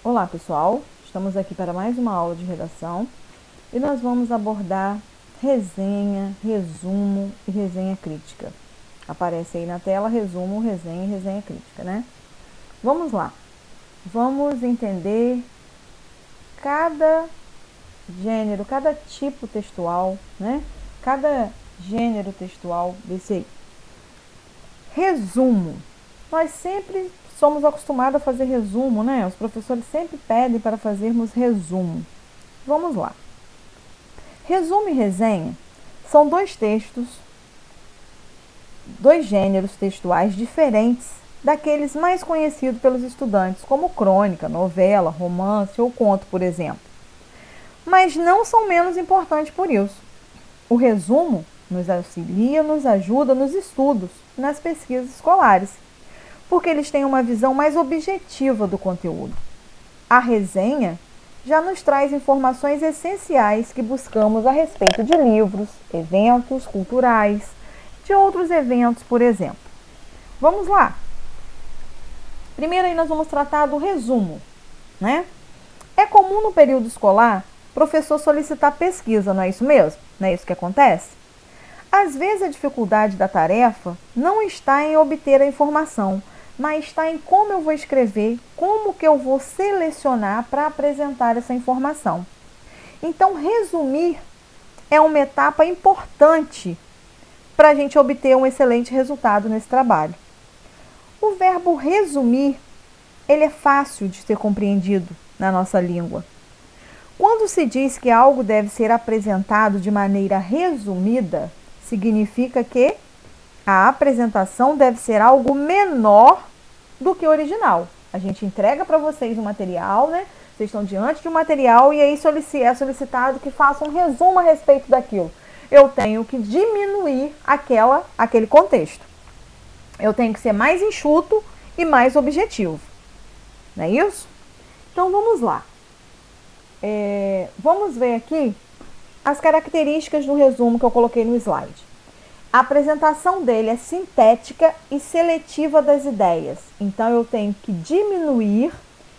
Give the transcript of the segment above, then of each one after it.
Olá pessoal, estamos aqui para mais uma aula de redação e nós vamos abordar resenha, resumo e resenha crítica. Aparece aí na tela resumo, resenha e resenha crítica, né? Vamos lá, vamos entender cada gênero, cada tipo textual, né? Cada gênero textual desse aí. Resumo. Nós sempre somos acostumados a fazer resumo, né? Os professores sempre pedem para fazermos resumo. Vamos lá. Resumo e resenha são dois textos, dois gêneros textuais diferentes daqueles mais conhecidos pelos estudantes, como crônica, novela, romance ou conto, por exemplo. Mas não são menos importantes por isso. O resumo nos auxilia, nos ajuda nos estudos, nas pesquisas escolares, porque eles têm uma visão mais objetiva do conteúdo. A resenha já nos traz informações essenciais que buscamos a respeito de livros, eventos culturais, de outros eventos, por exemplo. Vamos lá. Primeiro aí nós vamos tratar do resumo, né? É comum no período escolar o professor solicitar pesquisa, não é isso mesmo? Não é isso que acontece? Às vezes a dificuldade da tarefa não está em obter a informação, mas está em como eu vou escrever, como que eu vou selecionar para apresentar essa informação. Então, resumir é uma etapa importante para a gente obter um excelente resultado nesse trabalho. O verbo resumir, ele é fácil de ser compreendido na nossa língua. Quando se diz que algo deve ser apresentado de maneira resumida, significa que a apresentação deve ser algo menor do que o original. A gente entrega para vocês um material, né? Vocês estão diante de um material e aí é solicitado que façam um resumo a respeito daquilo. Eu tenho que diminuir aquele contexto. Eu tenho que ser mais enxuto e mais objetivo. Não é isso? Então vamos lá. Vamos ver aqui as características do resumo que eu coloquei no slide. A apresentação dele é sintética e seletiva das ideias. Então, eu tenho que diminuir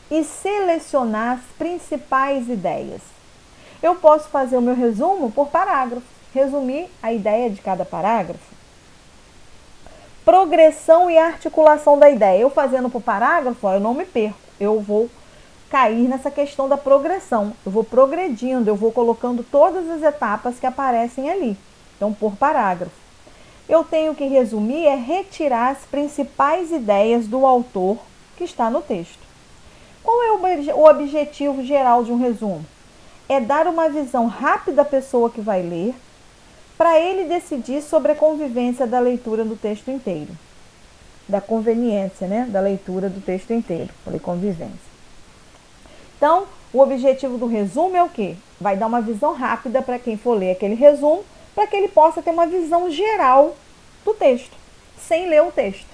e selecionar as principais ideias. Eu posso fazer o meu resumo por parágrafo, resumir a ideia de cada parágrafo. Progressão e articulação da ideia. Eu fazendo por parágrafo, eu não me perco. Eu vou cair nessa questão da progressão. Eu vou progredindo, eu vou colocando todas as etapas que aparecem ali. Então, por parágrafo. Eu tenho que resumir é retirar as principais ideias do autor que está no texto. Qual é o objetivo geral de um resumo? É dar uma visão rápida à pessoa que vai ler, para ele decidir sobre a convivência da leitura do texto inteiro. Da conveniência, né? Da leitura do texto inteiro. Falei convivência. Então, o objetivo do resumo é o quê? Vai dar uma visão rápida para quem for ler aquele resumo, para que ele possa ter uma visão geral do texto, sem ler o texto.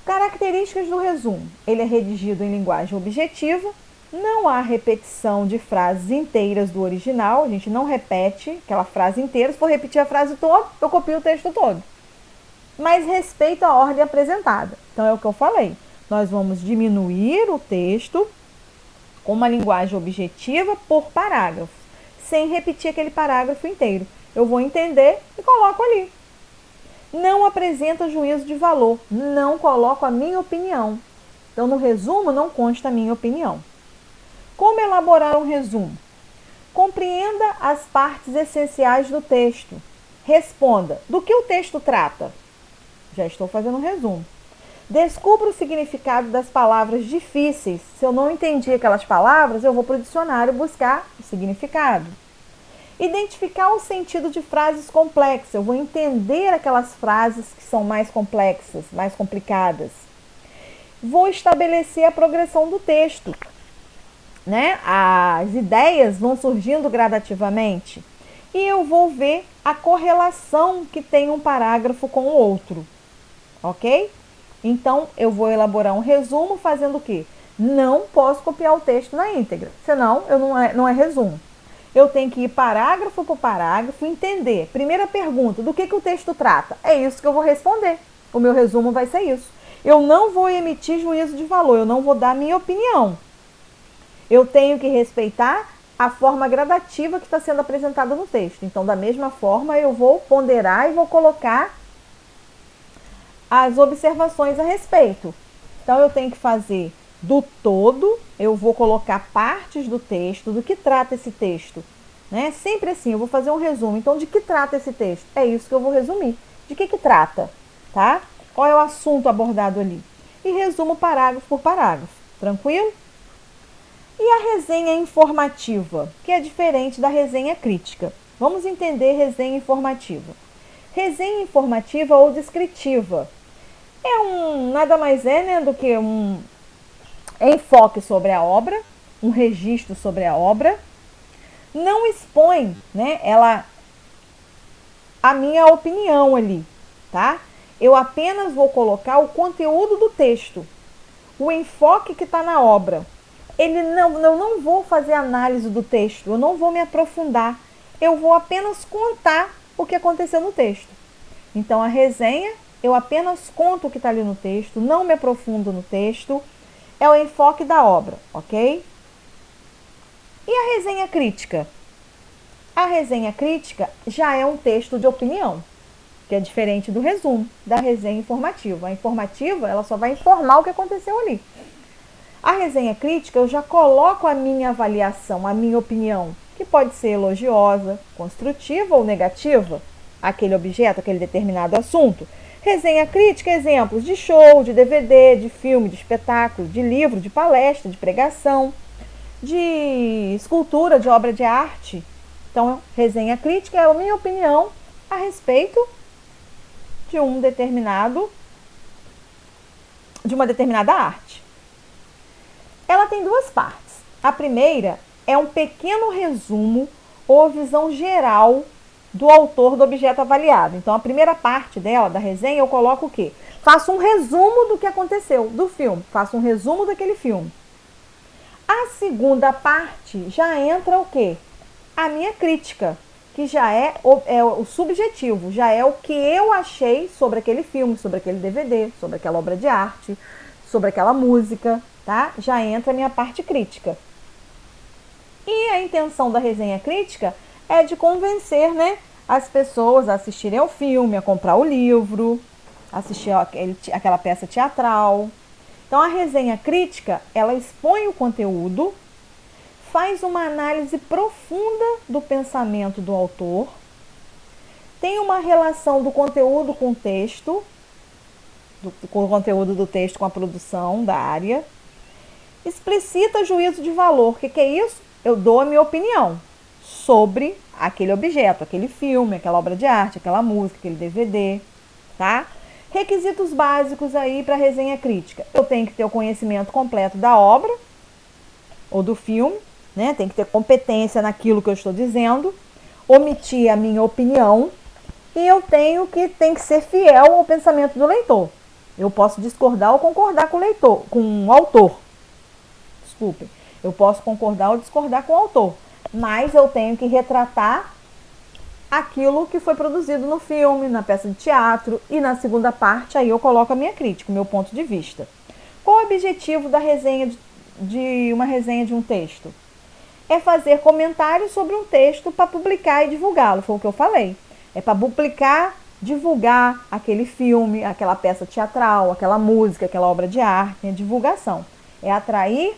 Características do resumo. Ele é redigido em linguagem objetiva, não há repetição de frases inteiras do original, a gente não repete aquela frase inteira, se for repetir a frase toda, eu copio o texto todo. Mas respeito a ordem apresentada. Então é o que eu falei, nós vamos diminuir o texto com uma linguagem objetiva por parágrafo, sem repetir aquele parágrafo inteiro. Eu vou entender e coloco ali. Não apresenta juízo de valor, não coloco a minha opinião. Então, no resumo, não consta a minha opinião. Como elaborar um resumo? Compreenda as partes essenciais do texto. Responda, do que o texto trata? Já estou fazendo um resumo. Descubra o significado das palavras difíceis. Se eu não entendi aquelas palavras, eu vou para o dicionário buscar o significado. Identificar o sentido de frases complexas. Eu vou entender aquelas frases que são mais complexas, mais complicadas. Vou estabelecer a progressão do texto, né? As ideias vão surgindo gradativamente. E eu vou ver a correlação que tem um parágrafo com o outro. Ok? Então, eu vou elaborar um resumo fazendo o quê? Não posso copiar o texto na íntegra, senão não é resumo. Eu tenho que ir parágrafo por parágrafo, entender. Primeira pergunta, do que o texto trata? É isso que eu vou responder. O meu resumo vai ser isso. Eu não vou emitir juízo de valor, eu não vou dar minha opinião. Eu tenho que respeitar a forma gradativa que está sendo apresentada no texto. Então, da mesma forma, eu vou ponderar e vou colocar as observações a respeito. Então, eu tenho que fazer do todo, eu vou colocar partes do texto, do que trata esse texto. Né? Sempre assim, eu vou fazer um resumo. Então, de que trata esse texto? É isso que eu vou resumir. De que trata? Tá? Qual é o assunto abordado ali? E resumo parágrafo por parágrafo. Tranquilo? E a resenha informativa, que é diferente da resenha crítica. Vamos entender resenha informativa. Resenha informativa ou descritiva nada mais é, né, do que um enfoque sobre a obra, um registro sobre a obra. Não expõe, né, a minha opinião ali, tá? Eu apenas vou colocar o conteúdo do texto, o enfoque que está na obra. Eu não vou fazer análise do texto, eu não vou me aprofundar, eu vou apenas contar o que aconteceu no texto. Então, a resenha, eu apenas conto o que está ali no texto, não me aprofundo no texto, é o enfoque da obra, ok? E a resenha crítica? A resenha crítica já é um texto de opinião, que é diferente do resumo, da resenha informativa. A informativa, ela só vai informar o que aconteceu ali. A resenha crítica, eu já coloco a minha avaliação, a minha opinião, que pode ser elogiosa, construtiva ou negativa, aquele objeto, aquele determinado assunto. Resenha crítica, exemplos de show, de DVD, de filme, de espetáculo, de livro, de palestra, de pregação, de escultura, de obra de arte. Então, resenha crítica é a minha opinião a respeito de uma determinada arte. Ela tem duas partes. A primeira é um pequeno resumo ou visão geral do autor do objeto avaliado. Então, a primeira parte dela, da resenha, eu coloco o quê? Faço um resumo do que aconteceu, do filme. Faço um resumo daquele filme. A segunda parte já entra o quê? A minha crítica, que já é o subjetivo, já é o que eu achei sobre aquele filme, sobre aquele DVD, sobre aquela obra de arte, sobre aquela música, tá? Já entra a minha parte crítica. E a intenção da resenha crítica é de convencer, né, as pessoas a assistirem ao filme, a comprar o livro, assistir aquela peça teatral. Então, a resenha crítica, ela expõe o conteúdo, faz uma análise profunda do pensamento do autor, tem uma relação do conteúdo com o texto, com o conteúdo do texto com a produção da área, explicita juízo de valor. O que é isso? Eu dou a minha opinião sobre aquele objeto, aquele filme, aquela obra de arte, aquela música, aquele DVD, tá? Requisitos básicos aí para resenha crítica. Eu tenho que ter o conhecimento completo da obra ou do filme, né? Tem que ter competência naquilo que eu estou dizendo, omitir a minha opinião e eu tenho que ser fiel ao pensamento do leitor. Eu posso discordar ou concordar com o leitor, com o autor. Desculpem. Eu posso concordar ou discordar com o autor, mas eu tenho que retratar aquilo que foi produzido no filme, na peça de teatro, e na segunda parte aí eu coloco a minha crítica, o meu ponto de vista. Qual o objetivo da resenha de uma resenha de um texto? É fazer comentários sobre um texto para publicar e divulgá-lo, foi o que eu falei. É para publicar, divulgar aquele filme, aquela peça teatral, aquela música, aquela obra de arte, é divulgação. É atrair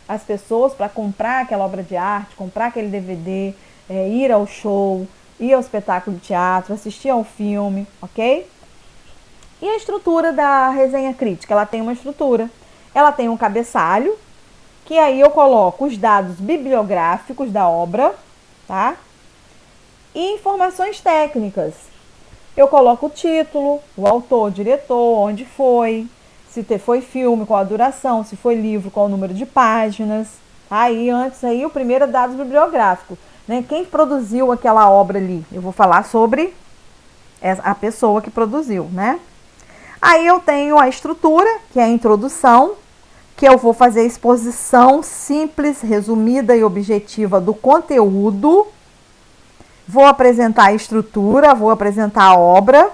as pessoas para comprar aquela obra de arte, comprar aquele DVD, ir ao show, ir ao espetáculo de teatro, assistir ao filme, ok? E a estrutura da resenha crítica? Ela tem uma estrutura. Ela tem um cabeçalho, que aí eu coloco os dados bibliográficos da obra, tá? E informações técnicas. Eu coloco o título, o autor, o diretor, onde foi, se foi filme, qual a duração, se foi livro, qual o número de páginas. Aí, antes, o primeiro é dados bibliográficos. Né? Quem produziu aquela obra ali? Eu vou falar sobre a pessoa que produziu, né? Aí eu tenho a estrutura, que é a introdução, que eu vou fazer a exposição simples, resumida e objetiva do conteúdo. Vou apresentar a estrutura, vou apresentar a obra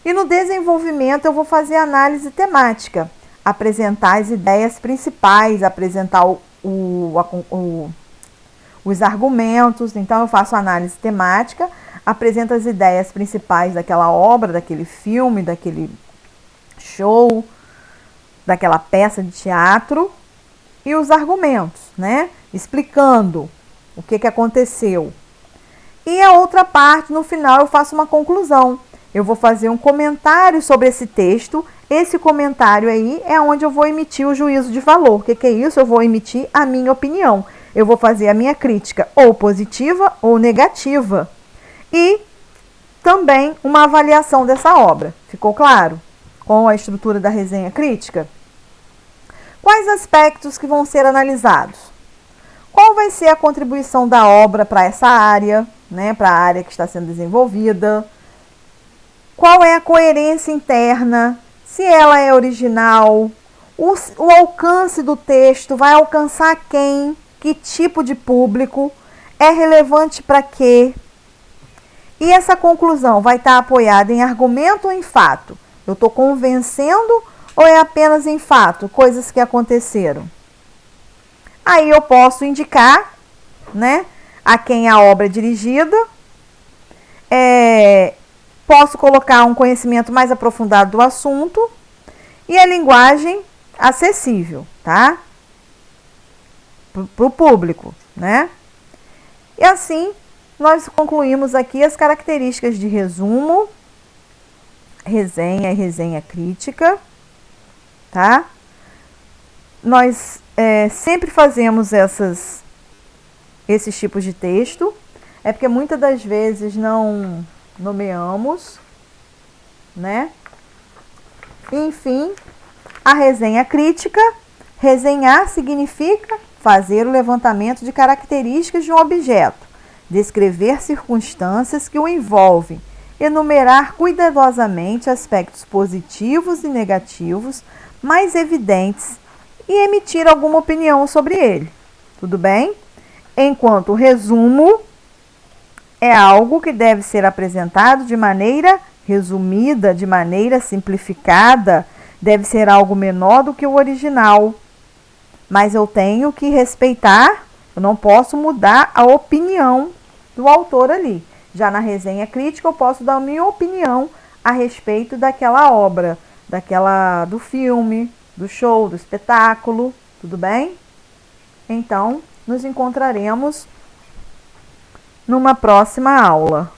E no desenvolvimento eu vou fazer análise temática, apresentar as ideias principais, apresentar os argumentos. Então eu faço análise temática, apresento as ideias principais daquela obra, daquele filme, daquele show, daquela peça de teatro e os argumentos, né? Explicando o que aconteceu. E a outra parte, no final, eu faço uma conclusão. Eu vou fazer um comentário sobre esse texto. Esse comentário aí é onde eu vou emitir o juízo de valor. O que é isso? Eu vou emitir a minha opinião. Eu vou fazer a minha crítica ou positiva ou negativa. E também uma avaliação dessa obra. Ficou claro? Com a estrutura da resenha crítica? Quais aspectos que vão ser analisados? Qual vai ser a contribuição da obra para essa área, né, para a área que está sendo desenvolvida? Qual é a coerência interna? Se ela é original? O alcance do texto vai alcançar quem? Que tipo de público? É relevante para quê? E essa conclusão vai estar apoiada em argumento ou em fato? Eu estou convencendo ou é apenas em fato, coisas que aconteceram? Aí eu posso indicar, né, a quem a obra é dirigida, posso colocar um conhecimento mais aprofundado do assunto e a linguagem acessível, tá? Para o público, né? E assim, nós concluímos aqui as características de resumo, resenha e resenha crítica, tá? Nós sempre fazemos esses tipos de texto, porque muitas das vezes não nomeamos, né? Enfim, a resenha crítica. Resenhar significa fazer o levantamento de características de um objeto, descrever circunstâncias que o envolvem, enumerar cuidadosamente aspectos positivos e negativos mais evidentes e emitir alguma opinião sobre ele. Tudo bem? Enquanto o resumo é algo que deve ser apresentado de maneira resumida, de maneira simplificada, deve ser algo menor do que o original. Mas eu tenho que respeitar, eu não posso mudar a opinião do autor ali. Já na resenha crítica eu posso dar a minha opinião a respeito daquela obra, do filme, do show, do espetáculo, tudo bem? Então, nos encontraremos numa próxima aula.